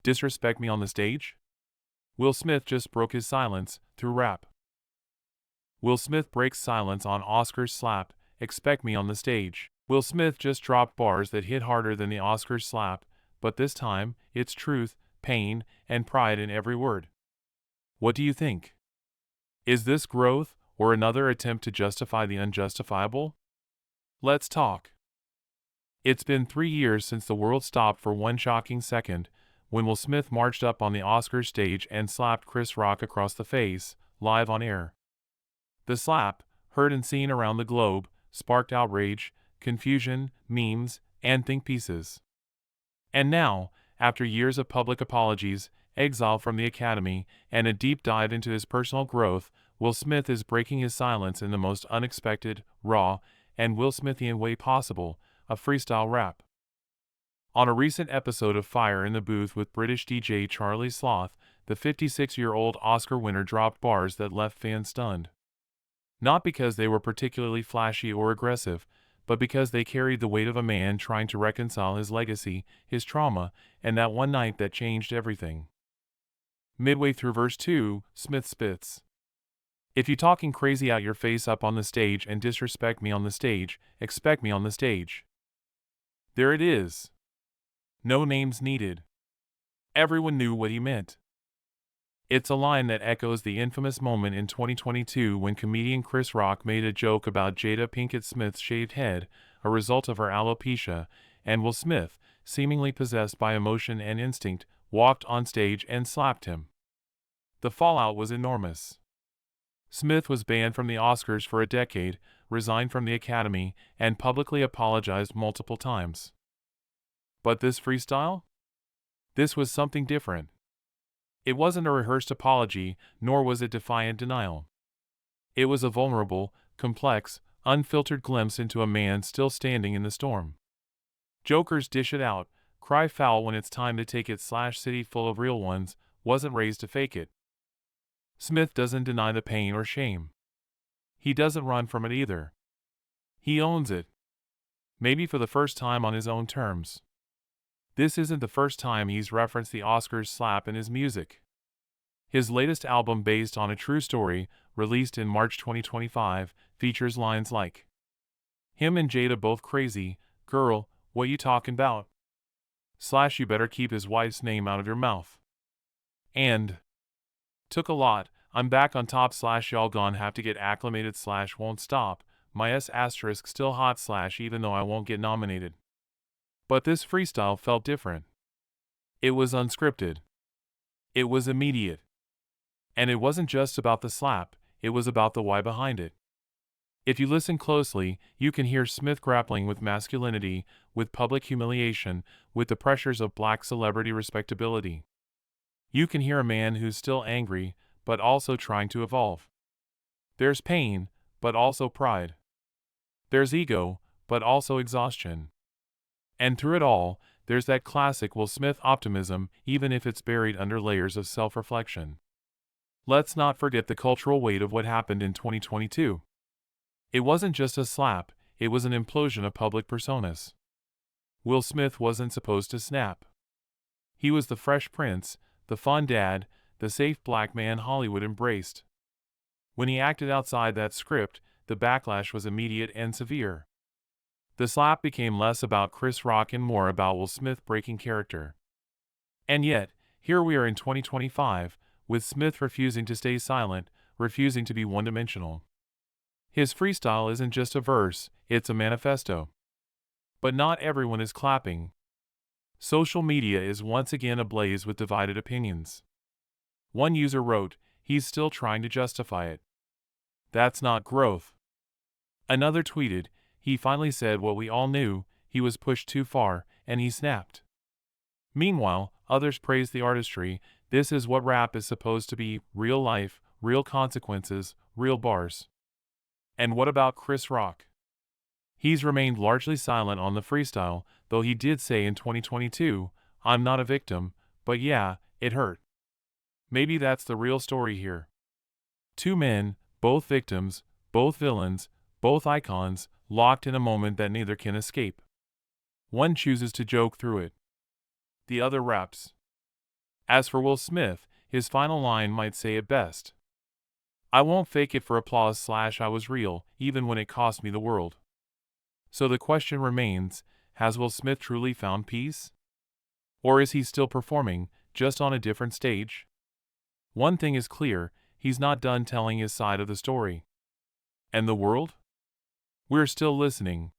Disrespect me on the stage? Will Smith just broke his silence through rap. Will Smith breaks silence on Oscars slap, expect me on the stage. Will Smith just dropped bars that hit harder than the Oscars slap, but this time, it's truth, pain, and pride in every word. What do you think? Is this growth, or another attempt to justify the unjustifiable? Let's talk. It's been 3 years since the world stopped for one shocking second, when Will Smith marched up on the Oscars stage and slapped Chris Rock across the face, live on air. The slap, heard and seen around the globe, sparked outrage, confusion, memes, and think pieces. And now, after years of public apologies, exile from the Academy, and a deep dive into his personal growth, Will Smith is breaking his silence in the most unexpected, raw, and Will Smithian way possible, a freestyle rap. On a recent episode of Fire in the Booth with British DJ Charlie Sloth, the 56-year-old Oscar winner dropped bars that left fans stunned. Not because they were particularly flashy or aggressive, but because they carried the weight of a man trying to reconcile his legacy, his trauma, and that one night that changed everything. Midway through verse 2, Smith spits. If you talking crazy out your face up on the stage and disrespect me on the stage, expect me on the stage. There it is. No names needed. Everyone knew what he meant. It's a line that echoes the infamous moment in 2022 when comedian Chris Rock made a joke about Jada Pinkett Smith's shaved head, a result of her alopecia, and Will Smith, seemingly possessed by emotion and instinct, walked on stage and slapped him. The fallout was enormous. Smith was banned from the Oscars for a decade, resigned from the Academy, and publicly apologized multiple times. But this freestyle? This was something different. It wasn't a rehearsed apology, nor was it defiant denial. It was a vulnerable, complex, unfiltered glimpse into a man still standing in the storm. Jokers dish it out, cry foul when it's time to take it / city full of real ones, wasn't raised to fake it. Smith doesn't deny the pain or shame. He doesn't run from it either. He owns it. Maybe for the first time on his own terms. This isn't the first time he's referenced the Oscars slap in his music. His latest album, based on a true story, released in March 2025, features lines like, "Him and Jada both crazy, girl, what you talking about? / you better keep his wife's name out of your mouth." And, "Took a lot, I'm back on top / y'all gon' have to get acclimated / won't stop, my S asterisk still hot / even though I won't get nominated." But this freestyle felt different. It was unscripted. It was immediate. And it wasn't just about the slap, it was about the why behind it. If you listen closely, you can hear Smith grappling with masculinity, with public humiliation, with the pressures of black celebrity respectability. You can hear a man who's still angry, but also trying to evolve. There's pain, but also pride. There's ego, but also exhaustion. And through it all, there's that classic Will Smith optimism, even if it's buried under layers of self-reflection. Let's not forget the cultural weight of what happened in 2022. It wasn't just a slap, it was an implosion of public personas. Will Smith wasn't supposed to snap. He was the fresh prince, the fun dad, the safe black man Hollywood embraced. When he acted outside that script, the backlash was immediate and severe. The slap became less about Chris Rock and more about Will Smith breaking character. And yet, here we are in 2025, with Smith refusing to stay silent, refusing to be one-dimensional. His freestyle isn't just a verse, it's a manifesto. But not everyone is clapping. Social media is once again ablaze with divided opinions. One user wrote, "He's still trying to justify it. That's not growth." Another tweeted, "He finally said what we all knew, he was pushed too far, and he snapped." Meanwhile, others praised the artistry. This is what rap is supposed to be: real life, real consequences, real bars. And what about Chris Rock? He's remained largely silent on the freestyle, though he did say in 2022, "I'm not a victim, but yeah, it hurt." Maybe that's the real story here. Two men, both victims, both villains, both icons, locked in a moment that neither can escape. One chooses to joke through it. The other raps. As for Will Smith, his final line might say it best. I won't fake it for applause / I was real, even when it cost me the world. So the question remains, has Will Smith truly found peace? Or is he still performing, just on a different stage? One thing is clear, he's not done telling his side of the story. And the world? We're still listening.